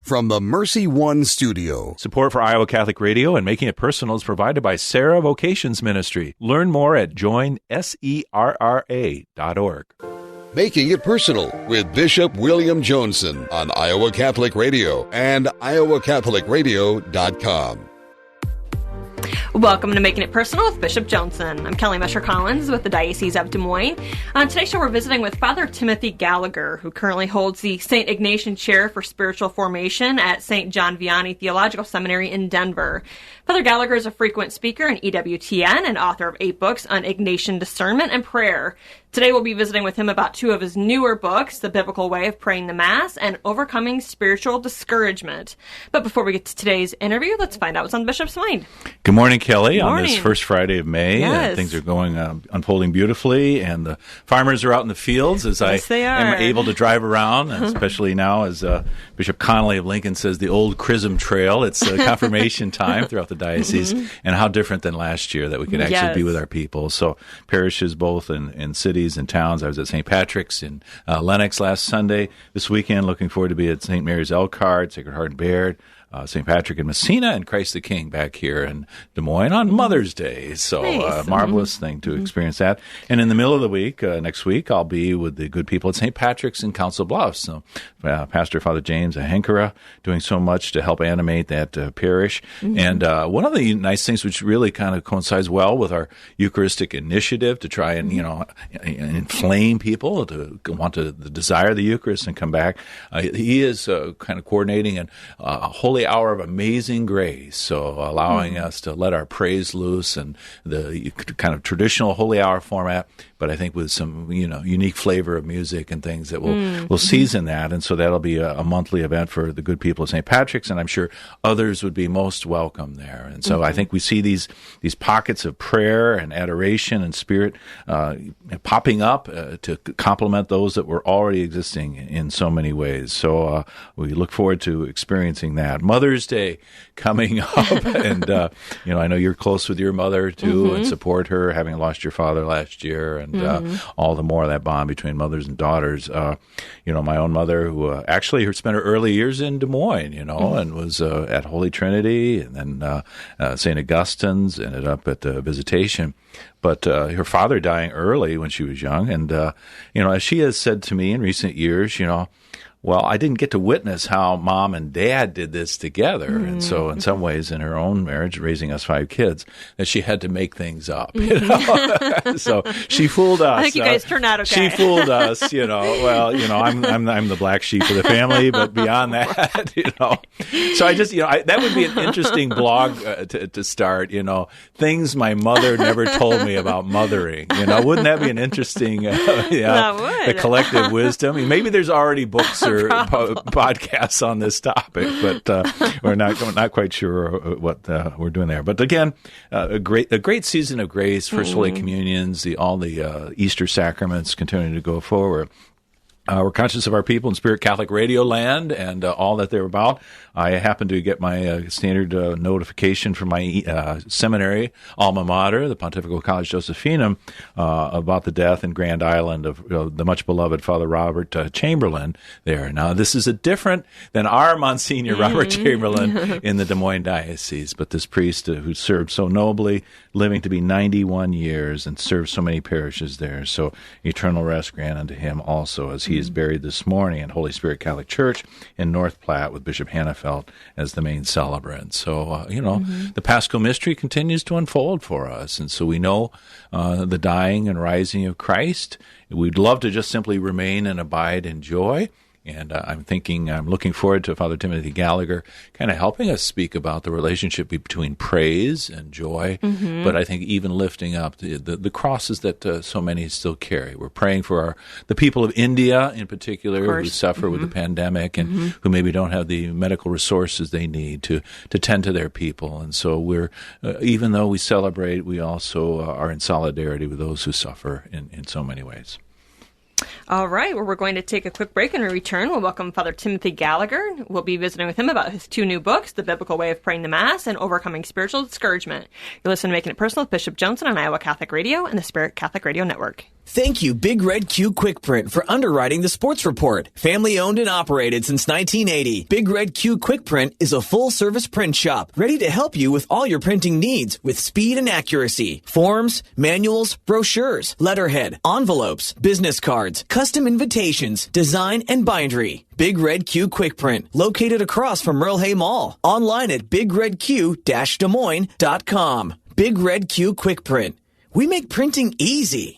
from the Mercy One studio. Support for Iowa Catholic Radio and Making It Personal is provided by Sarah Vocations Ministry. Learn more at joinserra.org. Making It Personal with Bishop William Joensen on Iowa Catholic Radio and iowacatholicradio.com. Welcome to Making It Personal with Bishop Joensen. I'm Kelly Mesher-Collins with the Diocese of Des Moines. On today's show, we're visiting with Father Timothy Gallagher, who currently holds the St. Ignatian Chair for Spiritual Formation at St. John Vianney Theological Seminary in Denver. Father Gallagher is a frequent speaker in EWTN and author of 8 books on Ignatian discernment and prayer. Today we'll be visiting with him about 2 of his newer books, The Biblical Way of Praying the Mass and Overcoming Spiritual Discouragement. But before we get to today's interview, let's find out what's on the Bishop's mind. Good morning, Kelly. Good morning. On this first Friday of May. Yes. Things are going unfolding beautifully, and the farmers are out in the fields as Yes, I they are. am able to drive around, and especially now as Bishop Connolly of Lincoln says, the old Chrism Trail. It's confirmation time throughout the diocese, and how different than last year that we could actually be with our people. So parishes both in cities and towns. I was at St. Patrick's in Lenox last Sunday. This weekend, looking forward to be at St. Mary's Elkhart, Sacred Heart and Baird, St. Patrick in Messina, and Christ the King back here in Des Moines on Mother's Day. So Nice. marvelous thing to experience that. And in the middle of the week, next week, I'll be with the good people at St. Patrick's in Council Bluffs. So Pastor Father James Ahenkara doing so much to help animate that parish. And one of the nice things which really kind of coincides well with our Eucharistic initiative to try and, inflame people to want to desire the Eucharist and come back. He is kind of coordinating a holy hour of amazing grace, so allowing us to let our praise loose and the kind of traditional holy hour format, but I think with some unique flavor of music and things that will season that. And so that'll be a monthly event for the good people of St. Patrick's, and I'm sure others would be most welcome there. And so I think we see these pockets of prayer and adoration and spirit popping up to complement those that were already existing in so many ways. So we look forward to experiencing that. Mother's Day coming up, and I know you're close with your mother too, and support her, having lost your father last year, and all the more of that bond between mothers and daughters. My own mother, who actually spent her early years in Des Moines, and was at Holy Trinity, and then St. Augustine's, ended up at Visitation. But her father dying early when she was young, and as she has said to me in recent years, well, I didn't get to witness how mom and dad did this together. And so in some ways in her own marriage, raising us 5 kids, that she had to make things up, So she fooled us. I think you guys turned out okay. She fooled us, I'm the black sheep of the family, but beyond that, So I just, that would be an interesting blog to start, things my mother never told me about mothering. Wouldn't that be an interesting, That would. The collective wisdom? I mean, maybe there's already books or podcasts on this topic, but we're not quite sure what we're doing there. But again, a great season of grace, First Holy Communions, all the Easter sacraments continuing to go forward. We're conscious of our people in Spirit Catholic Radio land and all that they're about. I happen to get my standard notification from my seminary alma mater, the Pontifical College Josephinum, about the death in Grand Island of the much beloved Father Robert Chamberlain there. Now, this is different than our Monsignor Robert Chamberlain in the Des Moines Diocese, but this priest who served so nobly, living to be 91 years and served so many parishes there. So eternal rest grant unto him also, as he is buried this morning at Holy Spirit Catholic Church in North Platte with Bishop Hannafelt as the main celebrant. So, the Paschal mystery continues to unfold for us. And so we know the dying and rising of Christ. We'd love to just simply remain and abide in joy. And I'm looking forward to Father Timothy Gallagher kind of helping us speak about the relationship between praise and joy, but I think even lifting up the crosses that so many still carry. We're praying for the people of India in particular who suffer with the pandemic and who maybe don't have the medical resources they need to tend to their people. And so we're, even though we celebrate, we also are in solidarity with those who suffer in so many ways. All right. Well, we're going to take a quick break, and when we return, we'll welcome Father Timothy Gallagher. We'll be visiting with him about his 2 new books, The Biblical Way of Praying the Mass and Overcoming Spiritual Discouragement. You're listening to Making It Personal with Bishop Joensen on Iowa Catholic Radio and the Spirit Catholic Radio Network. Thank you, Big Red Q Quick Print, for underwriting the sports report. Family owned and operated since 1980, Big Red Q Quick Print is a full-service print shop ready to help you with all your printing needs with speed and accuracy. Forms, manuals, brochures, letterhead, envelopes, business cards, custom invitations, design, and bindery. Big Red Q Quick Print, located across from Merle Hay Mall. Online at bigredq-desmoines.com. Big Red Q Quick Print. We make printing easy.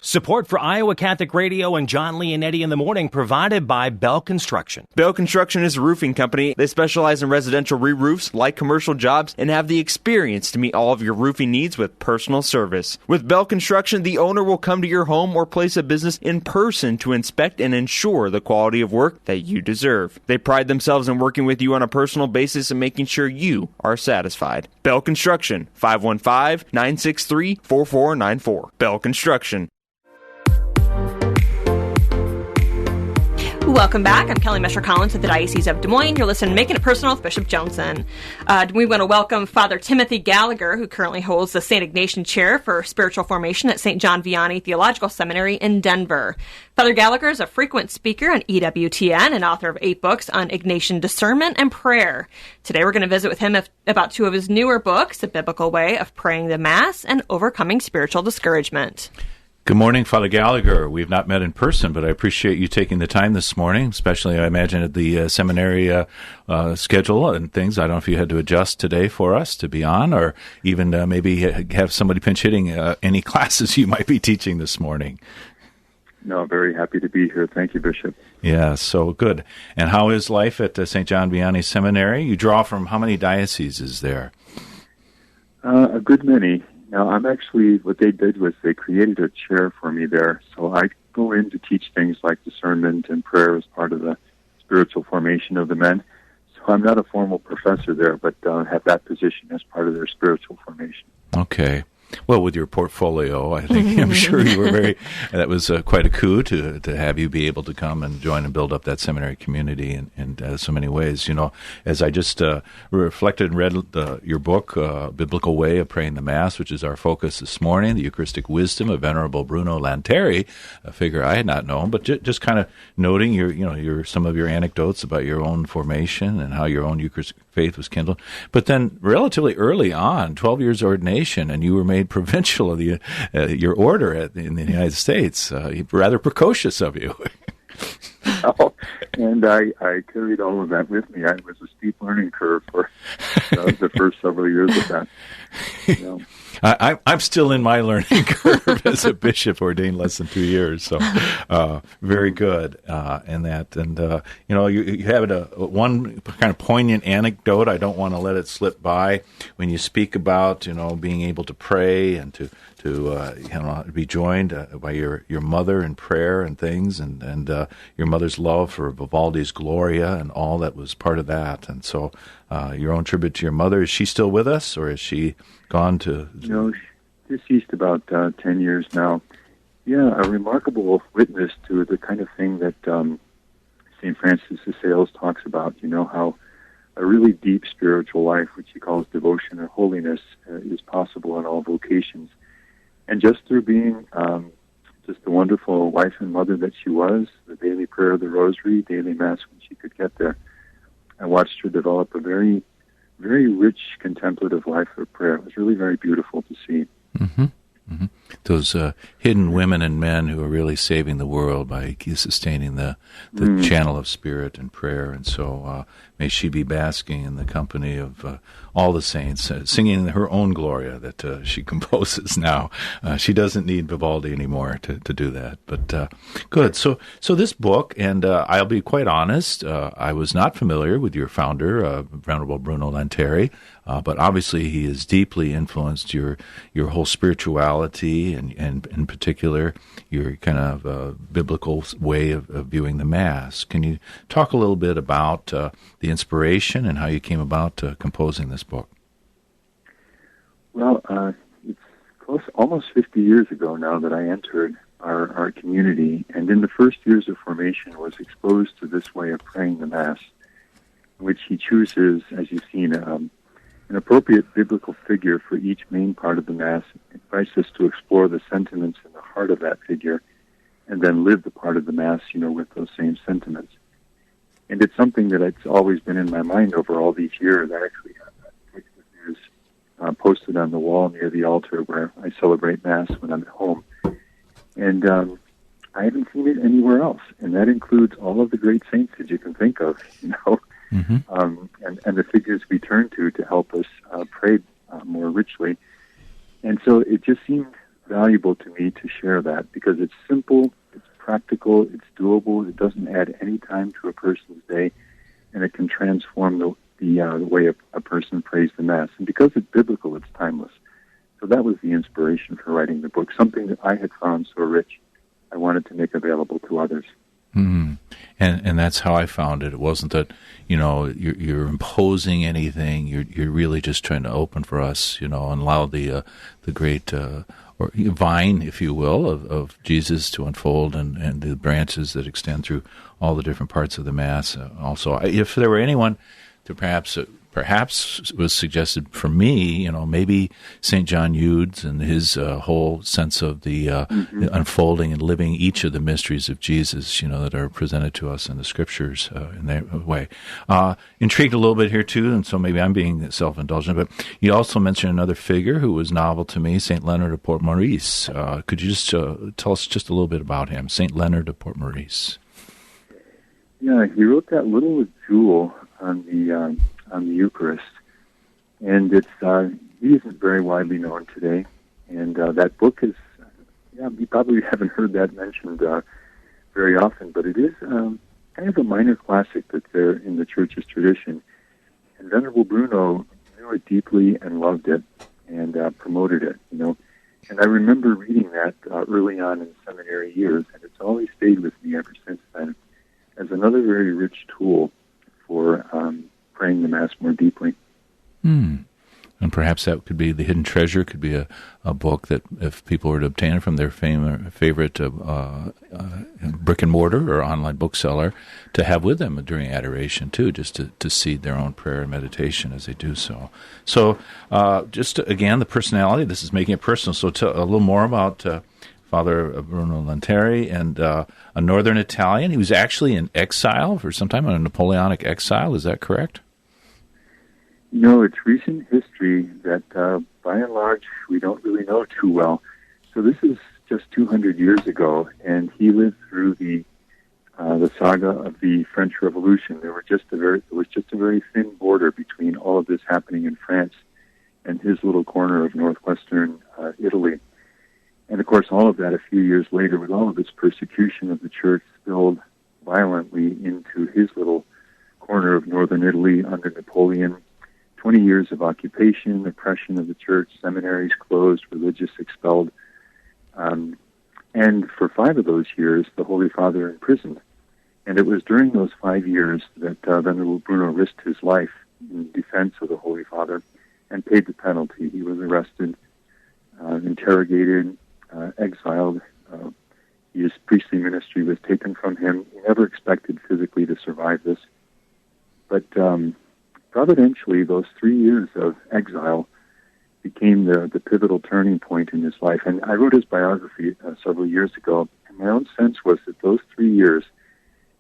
Support for Iowa Catholic Radio and John Lee and Eddie in the Morning provided by Bell Construction. Bell Construction is a roofing company. They specialize in residential re-roofs, like commercial jobs, and have the experience to meet all of your roofing needs with personal service. With Bell Construction, the owner will come to your home or place of business in person to inspect and ensure the quality of work that you deserve. They pride themselves in working with you on a personal basis and making sure you are satisfied. Bell Construction, 515-963-4494. Bell Construction. Welcome back. I'm Kelly Mesher-Collins with the Diocese of Des Moines. You're listening to Making It Personal with Bishop Joensen. We want to welcome Father Timothy Gallagher, who currently holds the St. Ignatian Chair for Spiritual Formation at St. John Vianney Theological Seminary in Denver. Father Gallagher is a frequent speaker on EWTN and author of 8 books on Ignatian discernment and prayer. Today we're going to visit with him about 2 of his newer books, The Biblical Way of Praying the Mass and Overcoming Spiritual Discouragement. Good morning, Father Gallagher. We've not met in person, but I appreciate you taking the time this morning, especially, I imagine, at the seminary schedule and things. I don't know if you had to adjust today for us to be on, or even maybe have somebody pinch hitting any classes you might be teaching this morning. No, very happy to be here. Thank you, Bishop. Yeah, so good. And how is life at St. John Vianney Seminary? You draw from how many dioceses there? A good many. Now, I'm actually, what they did was they created a chair for me there. So I go in to teach things like discernment and prayer as part of the spiritual formation of the men. So I'm not a formal professor there, but have that position as part of their spiritual formation. Okay. Well, with your portfolio, I think I'm sure you were that was quite a coup to have you be able to come and join and build up that seminary community in so many ways. You know, as I just reflected and read your book, Biblical Way of Praying the Mass, which is our focus this morning, the Eucharistic Wisdom of Venerable Bruno Lanteri, a figure I had not known, but just kind of noting your some of your anecdotes about your own formation and how your own Eucharistic faith was kindled. But then relatively early on, 12 years ordination, and you were made provincial of your order in the United States. Rather precocious of you. Oh, and I carried all of that with me. It was a steep learning curve for the first several years of that. You know. I'm still in my learning curve as a bishop, ordained less than 2 years. So, very good in that. And you have one kind of poignant anecdote. I don't want to let it slip by when you speak about being able to pray and to be joined by your mother in prayer and things, and your mother's love for Vivaldi's Gloria and all that was part of that. And so, your own tribute to your mother, is she still with us, or is she gone to? No, she's deceased about 10 years now. Yeah, a remarkable witness to the kind of thing that St. Francis de Sales talks about. How a really deep spiritual life, which he calls devotion or holiness, is possible in all vocations. And just through being just the wonderful wife and mother that she was, the daily prayer of the Rosary, daily Mass when she could get there, I watched her develop a very, very rich contemplative life of prayer. It was really very beautiful to see. Mm-hmm. Mm-hmm. Those hidden women and men who are really saving the world by sustaining the channel of spirit and prayer. And so may she be basking in the company of all the saints, singing her own Gloria that she composes now. She doesn't need Vivaldi anymore to do that. But good. So this book, and I'll be quite honest, I was not familiar with your founder, Venerable Bruno Lanteri, but obviously he has deeply influenced your whole spirituality and in particular your kind of biblical way of viewing the Mass. Can you talk a little bit about the inspiration and how you came about composing this book? Well, it's almost 50 years ago now that I entered our community, and in the first years of formation was exposed to this way of praying the Mass, which he chooses, as you've seen, an An appropriate biblical figure for each main part of the Mass invites us to explore the sentiments in the heart of that figure and then live the part of the Mass, with those same sentiments. And it's something that it's always been in my mind over all these years. I actually have that text that is posted on the wall near the altar where I celebrate Mass when I'm at home. And I haven't seen it anywhere else, and that includes all of the great saints that you can think of, Mm-hmm. And the figures we turn to help us pray more richly. And so it just seemed valuable to me to share that because it's simple, it's practical, it's doable, it doesn't add any time to a person's day, and it can transform the way a person prays the Mass. And because it's biblical, it's timeless. So that was the inspiration for writing the book, something that I had found so rich, I wanted to make available to others. Mm-hmm. And that's how I found it. It wasn't that, you're imposing anything. You're really just trying to open for us, and allow the great or vine, if you will, of Jesus to unfold and the branches that extend through all the different parts of the Mass. Also, if there were anyone to perhaps was suggested for me, maybe St. John Eudes and his whole sense of the unfolding and living each of the mysteries of Jesus, that are presented to us in the Scriptures in that way. Intrigued a little bit here, too, and so maybe I'm being self-indulgent, but you also mentioned another figure who was novel to me, St. Leonard of Port Maurice. Could you just tell us just a little bit about him, St. Leonard of Port Maurice? Yeah, he wrote that little jewel on the Eucharist, and he isn't very widely known today. And that book is, you probably haven't heard that mentioned very often, but it is kind of a minor classic that's there in the Church's tradition. And Venerable Bruno knew it deeply and loved it and promoted it. And I remember reading that early on in seminary years, and it's always stayed with me ever since then as another very rich tool for praying the Mass more deeply. And perhaps that could be the hidden treasure, could be a book that if people were to obtain it from their favorite brick and mortar or online bookseller, to have with them during adoration too, just to seed their own prayer and meditation as they do so. So just again, the personality, this is making it personal, so tell a little more about Father Bruno Lanteri, and a northern Italian. He was actually in exile for some time, a Napoleonic exile. Is that correct? It's recent history that, by and large, we don't really know too well. So this is just 200 years ago, and he lived through the saga of the French Revolution. There was just a very thin border between all of this happening in France and his little corner of northwestern Italy. And, of course, all of that a few years later, with all of this persecution of the Church, spilled violently into his little corner of northern Italy under Napoleon. 20 years of occupation, oppression of the Church, seminaries closed, religious expelled. And for 5 of those years, the Holy Father imprisoned. And it was during those 5 years that Venerable Bruno risked his life in defense of the Holy Father and paid the penalty. He was arrested, interrogated, exiled. His priestly ministry was taken from him. He never expected physically to survive this. But providentially, those 3 years of exile became the pivotal turning point in his life. And I wrote his biography several years ago, and my own sense was that those 3 years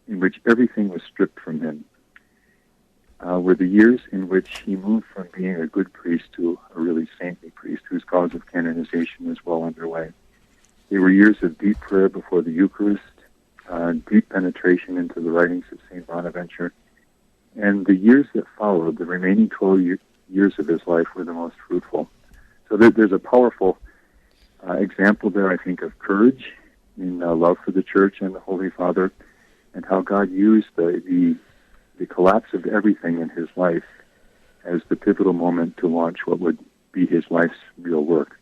in which everything was stripped from him were the years in which he moved from being a good priest to a really saintly priest whose cause of canonization was well underway. They were years of deep prayer before the Eucharist, deep penetration into the writings of St. Bonaventure, and the years that followed, the remaining 12 years of his life, were the most fruitful. So there's a powerful example there, I think, of courage in love for the Church and the Holy Father, and how God used the collapse of everything in his life as the pivotal moment to launch what would be his life's real work.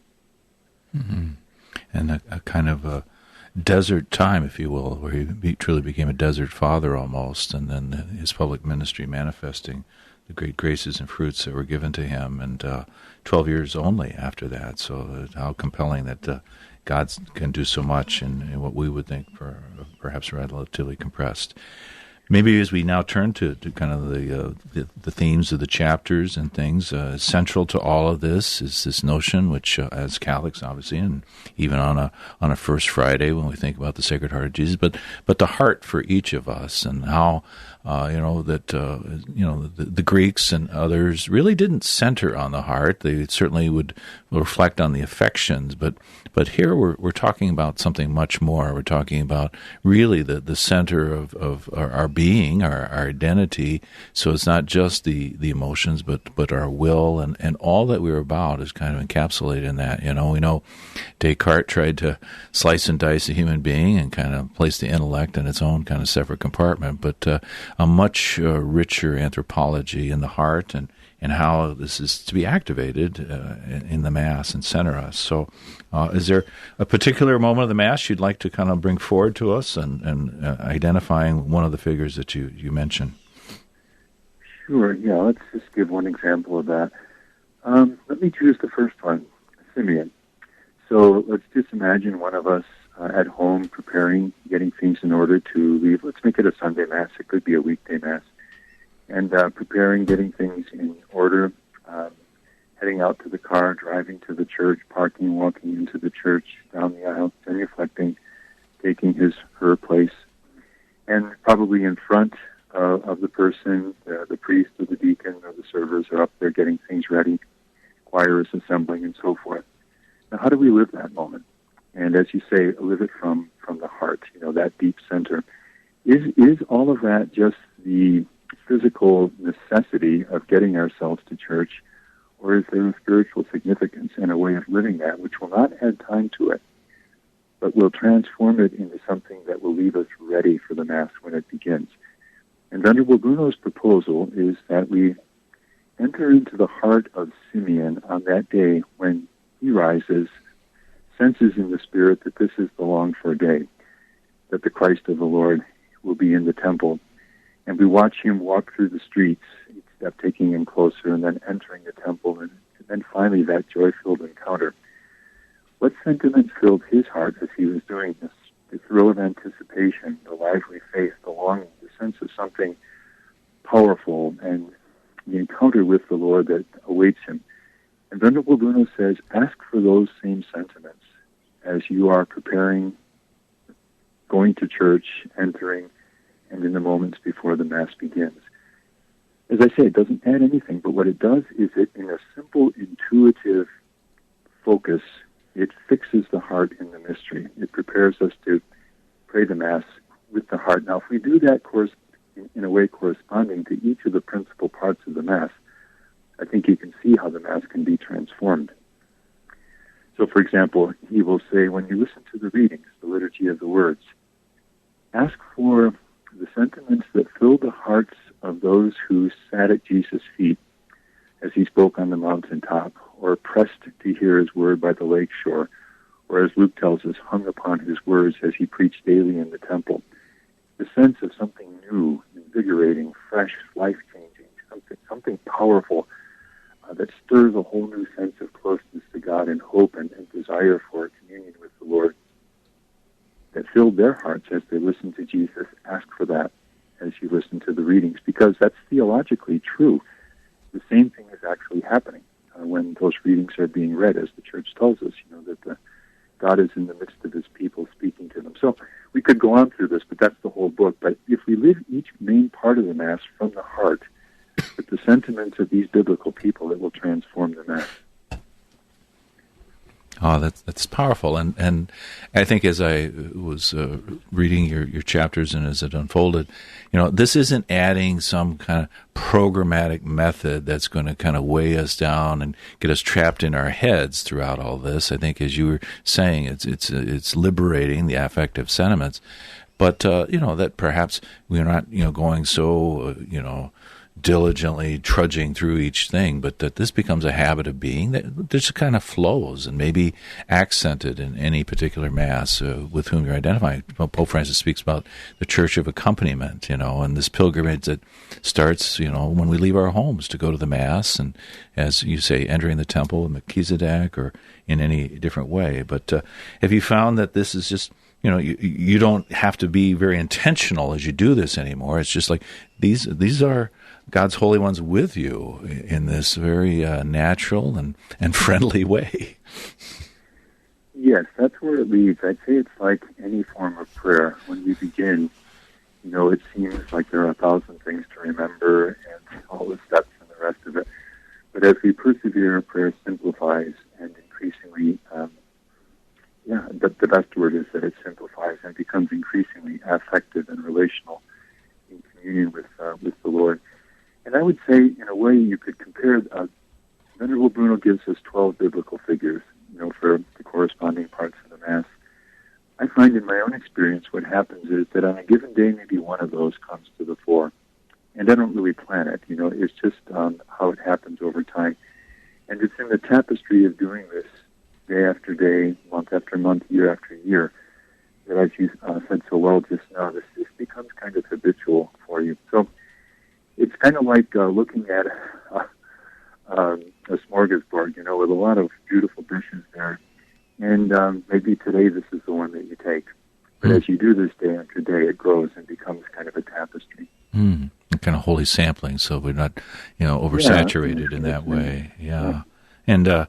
Mm-hmm. And a kind of a desert time, if you will, where he truly became a desert father almost, and then his public ministry manifesting the great graces and fruits that were given to him, and 12 years only after that. So how compelling that God can do so much in what we would think for perhaps relatively compressed. Maybe as we now turn to kind of the themes of the chapters and things, central to all of this is this notion, which as Catholics, obviously, and even on a First Friday when we think about the Sacred Heart of Jesus, but the heart for each of us, and how the Greeks and others really didn't center on the heart. They certainly would reflect on the affections, but here we're talking about something much more. We're talking about really the center of our being, our identity. So it's not just the emotions, but our will and all that we're about is kind of encapsulated in that. We know Descartes tried to slice and dice a human being and kind of place the intellect in its own kind of separate compartment, but a much richer anthropology in the heart and how this is to be activated in the Mass and center us. So is there a particular moment of the Mass you'd like to kind of bring forward to us and identifying one of the figures that you mentioned? Sure, yeah, let's just give one example of that. Let me choose the first one, Simeon. So let's just imagine one of us at home preparing, getting things in order to leave. Let's make it a Sunday Mass. It could be a weekday Mass. And preparing, getting things in order, heading out to the car, driving to the church, parking, walking into the church, down the aisle, genuflecting, taking her place. And probably in front of the person, the priest or the deacon or the servers are up there getting things ready, choir is assembling, and so forth. Now, how do we live that moment? And as you say, live it from the heart, that deep center. Is all of that just the physical necessity of getting ourselves to church, or is there a spiritual significance and a way of living that which will not add time to it, but will transform it into something that will leave us ready for the Mass when it begins? And Venerable Bruno's proposal is that we enter into the heart of Simeon on that day when he rises, senses in the Spirit that this is the longed-for day, that the Christ of the Lord will be in the temple. And we watch him walk through the streets, each step taking him closer, and then entering the temple, and then finally that joy-filled encounter. What sentiment filled his heart as he was doing this? The thrill of anticipation, the lively faith, the longing, the sense of something powerful, and the encounter with the Lord that awaits him. And Venerable Bruno says, ask for those same sentiments as you are preparing, going to church, entering, and in the moments before the Mass begins. As I say, it doesn't add anything, but what it does is it, in a simple, intuitive focus, it fixes the heart in the mystery. It prepares us to pray the Mass with the heart. Now, if we do that in a way corresponding to each of the principal parts of the Mass, I think you can see how the Mass can be transformed. So, for example, he will say, when you listen to the readings, the liturgy of the words, ask for the sentiments that fill the hearts of those who sat at Jesus' feet as he spoke on the mountaintop, or pressed to hear his word by the lake shore, or as Luke tells us, hung upon his words as he preached daily in the temple. The sense of something new, invigorating, fresh, life-changing, something powerful that stirs a whole new sense of closeness to God and hope and desire for communion with the Lord, that filled their hearts as they listened to Jesus. Ask for that as you listen to the readings, because that's theologically true. The same thing is actually happening when those readings are being read, as the Church tells us, that God is in the midst of his people speaking to them. So we could go on through this, but that's the whole book. But if we live each main part of the Mass from the heart, with the sentiments of these biblical people, it will transform the Mass. Oh, that's powerful, and I think as I was reading your chapters and as it unfolded, this isn't adding some kind of programmatic method that's going to kind of weigh us down and get us trapped in our heads throughout all this. I think, as you were saying, it's liberating the affective sentiments, but that perhaps we're not going so diligently trudging through each thing, but that this becomes a habit of being that just kind of flows and maybe accented in any particular Mass with whom you're identifying. Pope Francis speaks about the church of accompaniment, and this pilgrimage that starts, when we leave our homes to go to the Mass, and as you say, entering the temple of Melchizedek or in any different way. But have you found that this is just you don't have to be very intentional as you do this anymore. It's just like these are God's holy ones with you in this very natural and friendly way. Yes, that's where it leads. I'd say it's like any form of prayer. When you begin, it seems like there are 1,000 things to remember and all the steps and the rest of it. But as we persevere, prayer simplifies and increasingly, the best word is that it simplifies and becomes increasingly affective and relational in communion with the Lord. And I would say, in a way, you could compare, Venerable Bruno gives us 12 biblical figures, for the corresponding parts of the Mass. I find in my own experience what happens is that on a given day, maybe one of those comes to the fore. And I don't really plan it, it's just how it happens over time. And it's in the tapestry of doing this day after day, month after month, year after year, that, as you said so well just now, this becomes kind of habitual for you. So it's kind of like looking at a smorgasbord, with a lot of beautiful dishes there. And maybe today this is the one that you take. But as you do this day after day, it grows and becomes kind of a tapestry. Kind of holy sampling, so we're not, oversaturated in that way. Yeah. And,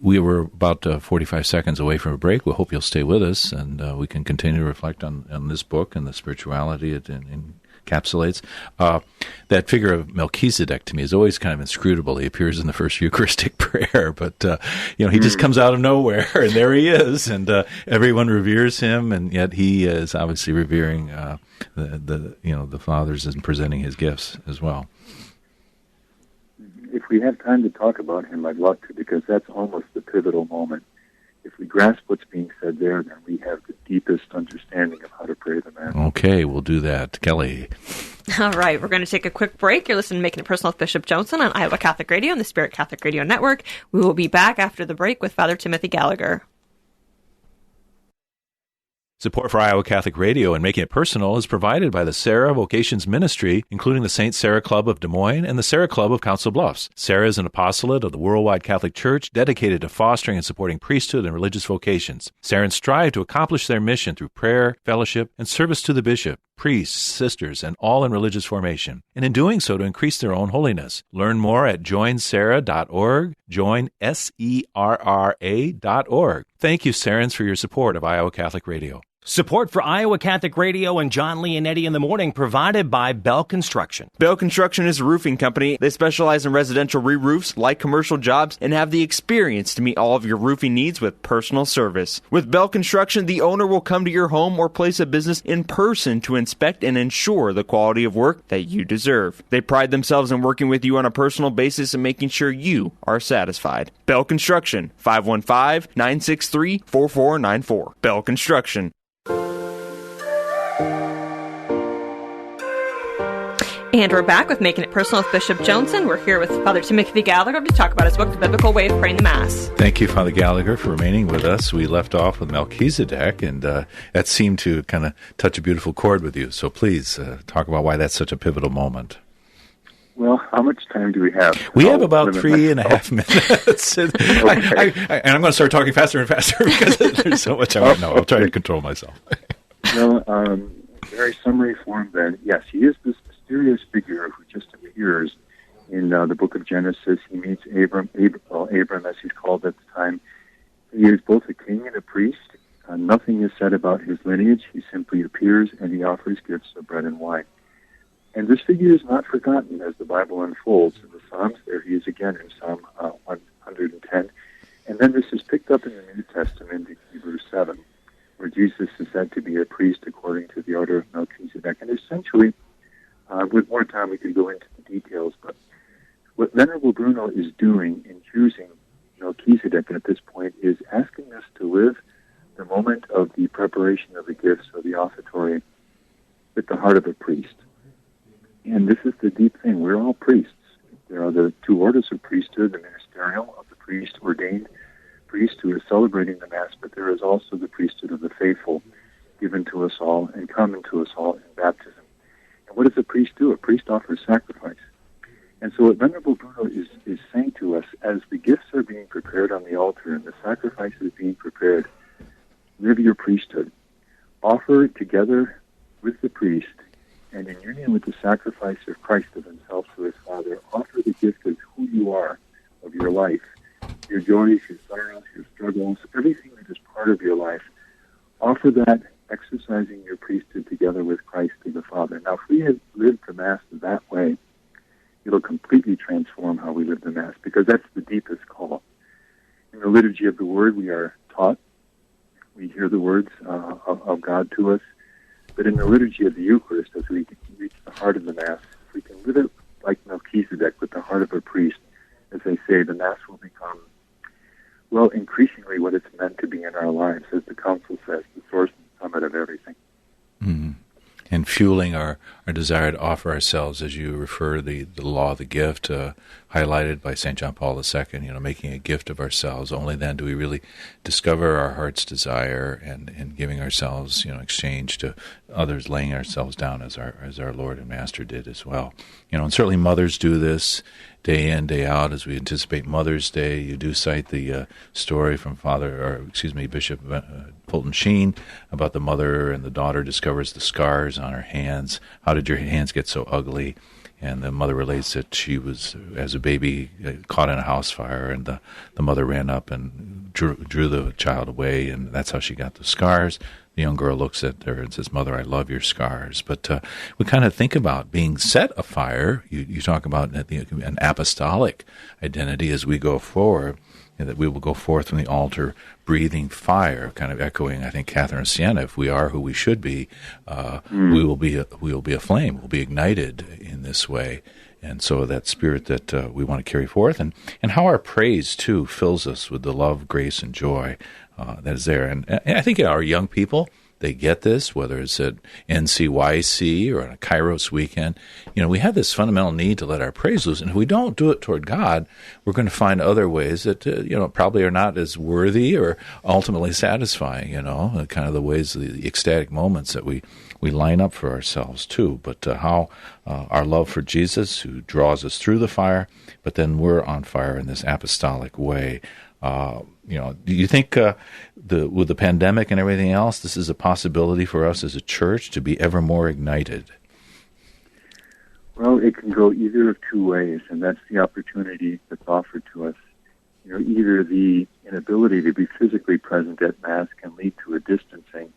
we were about 45 seconds away from a break. We hope you'll stay with us, and we can continue to reflect on this book and the spirituality it encapsulates. That figure of Melchizedek, to me, is always kind of inscrutable. He appears in the first Eucharistic prayer, but, he just comes out of nowhere, and there he is, and everyone reveres him, and yet he is obviously revering the fathers and presenting his gifts as well. If we have time to talk about him, I'd love to, because that's almost the pivotal moment. If we grasp what's being said there, then we have the deepest understanding of how to pray the Mass. Okay, we'll do that. Kelly. All right, we're going to take a quick break. You're listening to Making It Personal with Bishop Joensen on Iowa Catholic Radio and the Spirit Catholic Radio Network. We will be back after the break with Father Timothy Gallagher. Support for Iowa Catholic Radio and Making It Personal is provided by the Sarah Vocations Ministry, including the St. Sarah Club of Des Moines and the Sarah Club of Council Bluffs. Sarah is an apostolate of the Worldwide Catholic Church dedicated to fostering and supporting priesthood and religious vocations. Sarahs strive to accomplish their mission through prayer, fellowship, and service to the bishop, priests, sisters, and all in religious formation, and in doing so to increase their own holiness. Learn more at joinsarah.org, joinserra.org. Thank you, Sarahs, for your support of Iowa Catholic Radio. Support for Iowa Catholic Radio and John Leonetti in the Morning provided by Bell Construction. Bell Construction is a roofing company. They specialize in residential re-roofs, like commercial jobs, and have the experience to meet all of your roofing needs with personal service. With Bell Construction, the owner will come to your home or place of business in person to inspect and ensure the quality of work that you deserve. They pride themselves in working with you on a personal basis and making sure you are satisfied. Bell Construction, 515-963-4494. Bell Construction. And we're back with Making It Personal with Bishop Joensen. We're here with Father Timothy Gallagher to talk about his book, The Biblical Way of Praying the Mass. Thank you, Father Gallagher, for remaining with us. We left off with Melchizedek, and that seemed to kind of touch a beautiful chord with you. So please talk about why that's such a pivotal moment. Well, how much time do we have? We have about 3.5 minutes. Okay. And I'm going to start talking faster and faster because there's so much I want to know. I'll try to control myself. Well, very summary form then. Yes, he is this mysterious figure who just appears in the book of Genesis. He meets Abram, as he's called at the time. He is both a king and a priest. Nothing is said about his lineage. He simply appears and he offers gifts of bread and wine. And this figure is not forgotten as the Bible unfolds. In the Psalms, there he is again in Psalm 110. And then this is picked up in the New Testament in Hebrews 7, where Jesus is said to be a priest according to the order of Melchizedek. And essentially, with more time, we could go into the details, but what Venerable Bruno is doing in choosing Melchizedek at this point is asking us to live the moment of the preparation of the gifts or the offertory with the heart of a priest. And this is the deep thing. We're all priests. There are the two orders of priesthood, the ministerial of the priest, ordained priest who is celebrating the Mass, but there is also the priesthood of the faithful given to us all and common to us all in baptism. And what does a priest do? A priest offers sacrifice. And so what Venerable Bruno is saying to us, as the gifts are being prepared on the altar and the sacrifice is being prepared, live your priesthood. offer together with the priest and in union with the sacrifice of Christ of himself to his Father, offer the gift of who you are, of your life, your joys, your sorrows, your struggles, everything that is part of your life. Offer that, exercising your priesthood together with Christ to the Father. Now, if we have lived the Mass that way, it'll completely transform how we live the Mass, because that's the deepest call. In the liturgy of the Word, we are taught, we hear the words of God to us, but in the liturgy of the Eucharist, as we reach the heart of the Mass, if we can live it like Melchizedek with the heart of a priest, as they say, the Mass will become, well, increasingly what it's meant to be in our lives, as the Council says, the source and summit of everything. Mm-hmm. And fueling our desire to offer ourselves, as you refer to the law of the gift, highlighted by St. John Paul II, making a gift of ourselves. Only then do we really discover our heart's desire and giving ourselves, exchange to others, laying ourselves down as our Lord and Master did as well. And certainly mothers do this day in, day out. As we anticipate Mother's Day, you do cite the story from Bishop Fulton Sheen about the mother and the daughter discovers the scars on her hands. How did your hands get so ugly? And the mother relates that she was, as a baby, caught in a house fire, and the mother ran up and drew the child away, and that's how she got the scars. The young girl looks at her and says, "Mother, I love your scars." But we kind of think about being set afire. You talk about an apostolic identity as we go forward, that we will go forth from the altar breathing fire, kind of echoing, I think, Catherine of Siena. If we are who we should be, we will be a flame. We'll be ignited in this way. And so that spirit that we want to carry forth, and how our praise, too, fills us with the love, grace, and joy that is there. And I think our young people, they get this, whether it's at NCYC or on a Kairos weekend. We have this fundamental need to let our praise loose. And if we don't do it toward God, we're going to find other ways that, probably are not as worthy or ultimately satisfying, kind of the ways, the ecstatic moments that we line up for ourselves, too. But how our love for Jesus, who draws us through the fire, but then we're on fire in this apostolic way. Do you think with the pandemic and everything else, this is a possibility for us as a church to be ever more ignited? Well, it can go either of two ways, and that's the opportunity that's offered to us. Either the inability to be physically present at Mass can lead to a distancing,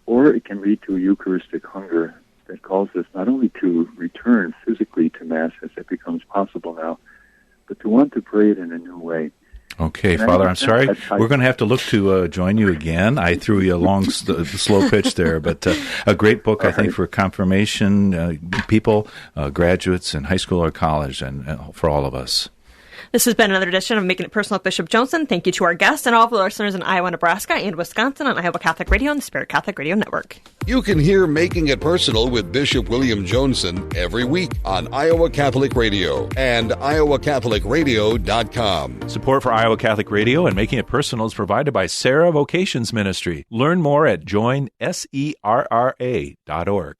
or it can lead to a Eucharistic hunger that calls us not only to return physically to Mass as it becomes possible now, but to want to pray it in a new way. Okay, Father, I'm sorry. We're going to have to look to join you again. I threw you a long, slow pitch there, but a great book, I think, for confirmation people, graduates in high school or college, and for all of us. This has been another edition of Making It Personal with Bishop Joensen. Thank you to our guests and all of the listeners in Iowa, Nebraska, and Wisconsin on Iowa Catholic Radio and the Spirit Catholic Radio Network. You can hear Making It Personal with Bishop William Joensen every week on Iowa Catholic Radio and iowacatholicradio.com. Support for Iowa Catholic Radio and Making It Personal is provided by Sarah Vocations Ministry. Learn more at joinserra.org.